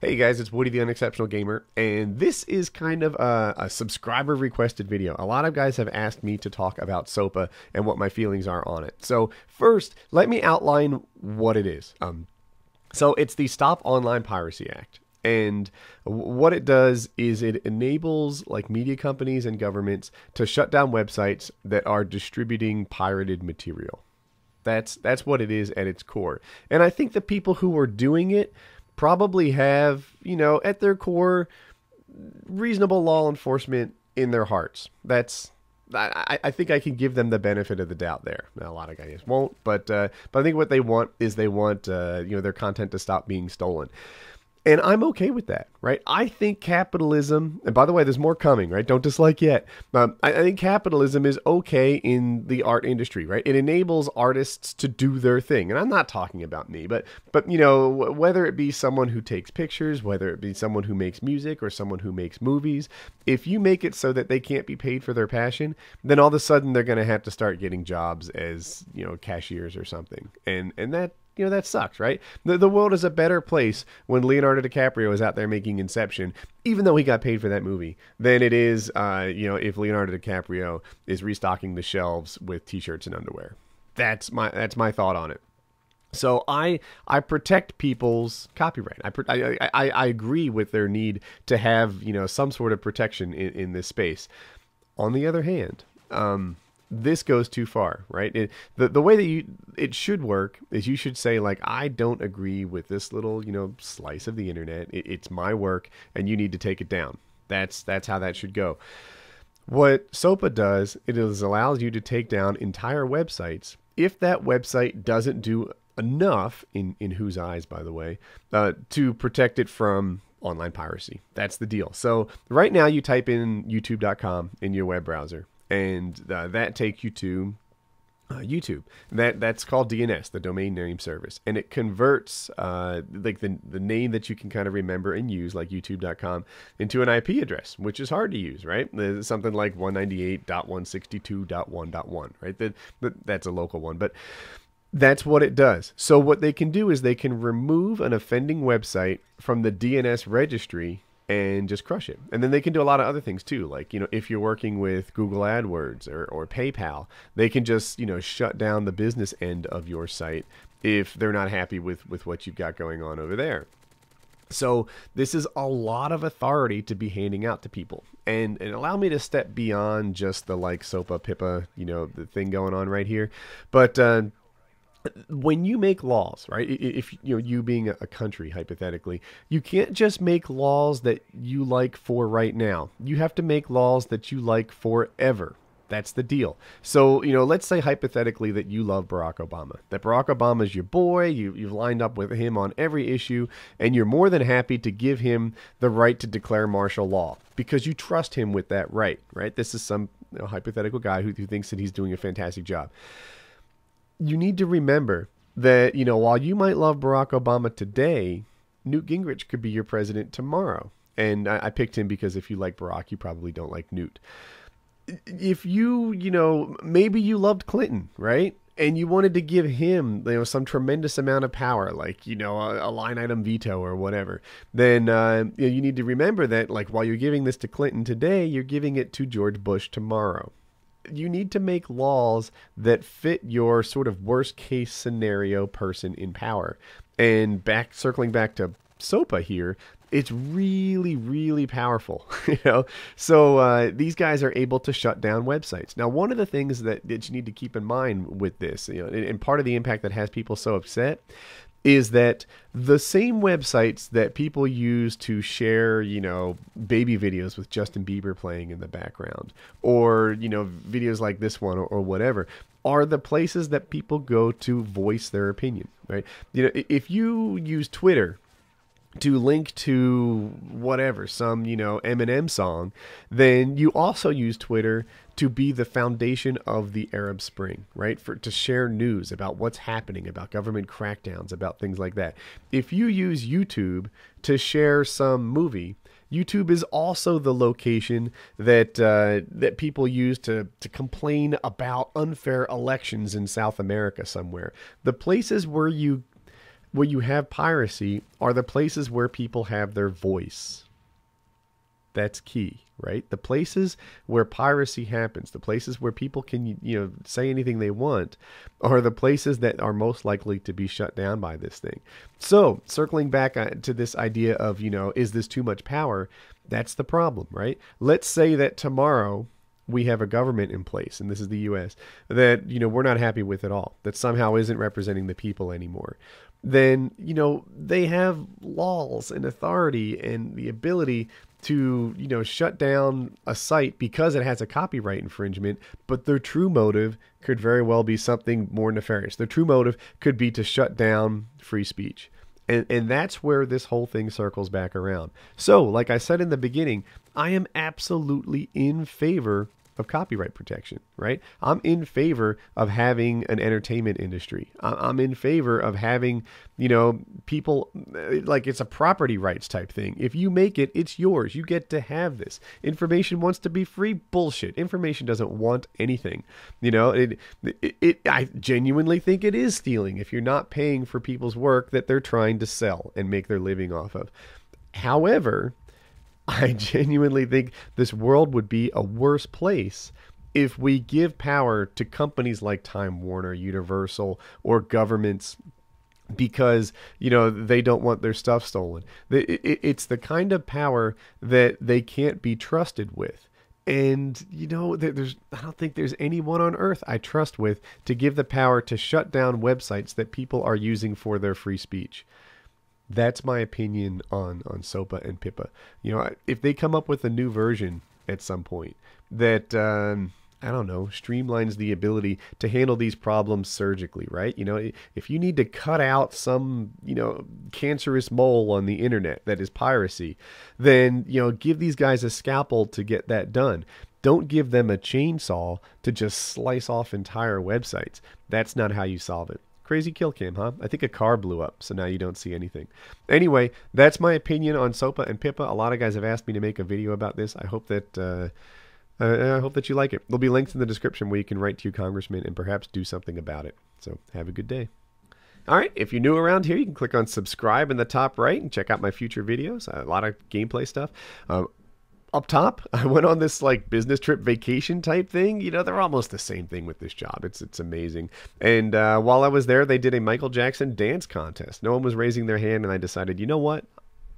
Hey guys, it's Woody the Unexceptional Gamer, and this is kind of a subscriber requested video. A lot of guys have asked me to talk about SOPA and what my feelings are on it. So first, let me outline what it is. So it's the Stop Online Piracy Act. And what it does is it enables like media companies and governments to shut down websites that are distributing pirated material. That's what it is at its core. And I think the people who are doing it probably have, at their core, reasonable law enforcement in their hearts. I think I can give them the benefit of the doubt there. Now, a lot of guys won't, but I think what they want is they want their content to stop being stolen. And I'm okay with that, right? I think capitalism, and by the way, there's more coming, right? Don't dislike yet. I think capitalism is okay in the art industry, right? It enables artists to do their thing. And I'm not talking about me, but whether it be someone who takes pictures, whether it be someone who makes music or someone who makes movies, if you make it so that they can't be paid for their passion, then all of a sudden they're going to have to start getting jobs as, cashiers or something. And that, that sucks, right? The world is a better place when Leonardo DiCaprio is out there making Inception, even though he got paid for that movie, than it is, if Leonardo DiCaprio is restocking the shelves with t-shirts and underwear. That's my thought on it. So I protect people's copyright. I agree with their need to have, some sort of protection in this space. On the other hand, this goes too far, right? The way that it should work is you should say, like, I don't agree with this little, slice of the internet. It's my work, and you need to take it down. That's how that should go. What SOPA does, it allows you to take down entire websites if that website doesn't do enough, in whose eyes, by the way, to protect it from online piracy. That's the deal. So right now you type in youtube.com in your web browser, and that takes you to YouTube. That's called DNS, the domain name service, and it converts like the name that you can kind of remember and use, like youtube.com, into an IP address, which is hard to use, right? There's something like 198.162.1.1, right? That's a local one, but that's what it does. So what they can do is they can remove an offending website from the DNS registry and just crush it. And then they can do a lot of other things too. Like, if you're working with Google AdWords or PayPal, they can just, shut down the business end of your site if they're not happy with what you've got going on over there. So this is a lot of authority to be handing out to people. And allow me to step beyond just the like SOPA, PIPA, the thing going on right here. But when you make laws, right? If you being a country, hypothetically, you can't just make laws that you like for right now. You have to make laws that you like forever. That's the deal. So, let's say hypothetically that you love Barack Obama, that Barack Obama is your boy, you've lined up with him on every issue, and you're more than happy to give him the right to declare martial law because you trust him with that right? This is some hypothetical guy who thinks that he's doing a fantastic job. You need to remember that, while you might love Barack Obama today, Newt Gingrich could be your president tomorrow. And I picked him because if you like Barack, you probably don't like Newt. If maybe you loved Clinton, right? And you wanted to give him, some tremendous amount of power, like, a line item veto or whatever, then you need to remember that, like, while you're giving this to Clinton today, you're giving it to George Bush tomorrow. You need to make laws that fit your sort of worst case scenario person in power. And circling back to SOPA here, it's really, really powerful, So these guys are able to shut down websites. Now, one of the things that you need to keep in mind with this, and part of the impact that has people so upset, is that the same websites that people use to share, baby videos with Justin Bieber playing in the background, or, videos like this one or whatever, are the places that people go to voice their opinion, right? If you use Twitter to link to whatever, some, Eminem song, then you also use Twitter to be the foundation of the Arab Spring, right? To share news about what's happening, about government crackdowns, about things like that. If you use YouTube to share some movie, YouTube is also the location that people use to complain about unfair elections in South America somewhere. The places where you where you have piracy are the places where people have their voice. That's key, right? The places where piracy happens, the places where people can, say anything they want, are the places that are most likely to be shut down by this thing. So, circling back to this idea of, is this too much power? That's the problem, right? Let's say that tomorrow we have a government in place, and this is the U.S., that, we're not happy with at all, that somehow isn't representing the people anymore. Then, they have laws and authority and the ability to, shut down a site because it has a copyright infringement, but their true motive could very well be something more nefarious. Their true motive could be to shut down free speech. And that's where this whole thing circles back around. So, like I said in the beginning, I am absolutely in favor of copyright protection, right? I'm in favor of having an entertainment industry. I'm in favor of having, people, like it's a property rights type thing. If you make it, it's yours. You get to have this. Information wants to be free. Bullshit. Information doesn't want anything. I genuinely think it is stealing if you're not paying for people's work that they're trying to sell and make their living off of. However, I genuinely think this world would be a worse place if we give power to companies like Time Warner, Universal, or governments because, they don't want their stuff stolen. It's the kind of power that they can't be trusted with. And, I don't think there's anyone on earth I trust with to give the power to shut down websites that people are using for their free speech. That's my opinion on SOPA and PIPA. If they come up with a new version at some point that, I don't know, streamlines the ability to handle these problems surgically, right? If you need to cut out some, cancerous mole on the internet that is piracy, then, give these guys a scalpel to get that done. Don't give them a chainsaw to just slice off entire websites. That's not how you solve it. Crazy kill cam, huh? I think a car blew up, so now you don't see anything. Anyway, that's my opinion on SOPA and PIPA. A lot of guys have asked me to make a video about this. I hope that you like it. There'll be links in the description where you can write to your congressman and perhaps do something about it. So have a good day. All right, if you're new around here, you can click on subscribe in the top right and check out my future videos. A lot of gameplay stuff. Up top, I went on this business trip vacation type thing. They're almost the same thing with this job. It's amazing. And while I was there, they did a Michael Jackson dance contest. No one was raising their hand, and I decided, you know what?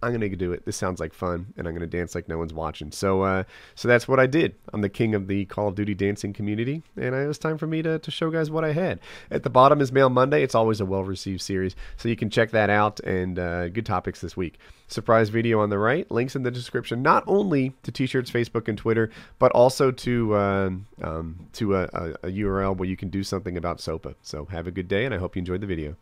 I'm going to do it. This sounds like fun, and I'm going to dance like no one's watching. So that's what I did. I'm the king of the Call of Duty dancing community, and it was time for me to show guys what I had. At the bottom is Mail Monday. It's always a well-received series, so you can check that out, and good topics this week. Surprise video on the right. Links in the description, not only to T-shirts, Facebook, and Twitter, but also to a URL where you can do something about SOPA. So have a good day, and I hope you enjoyed the video.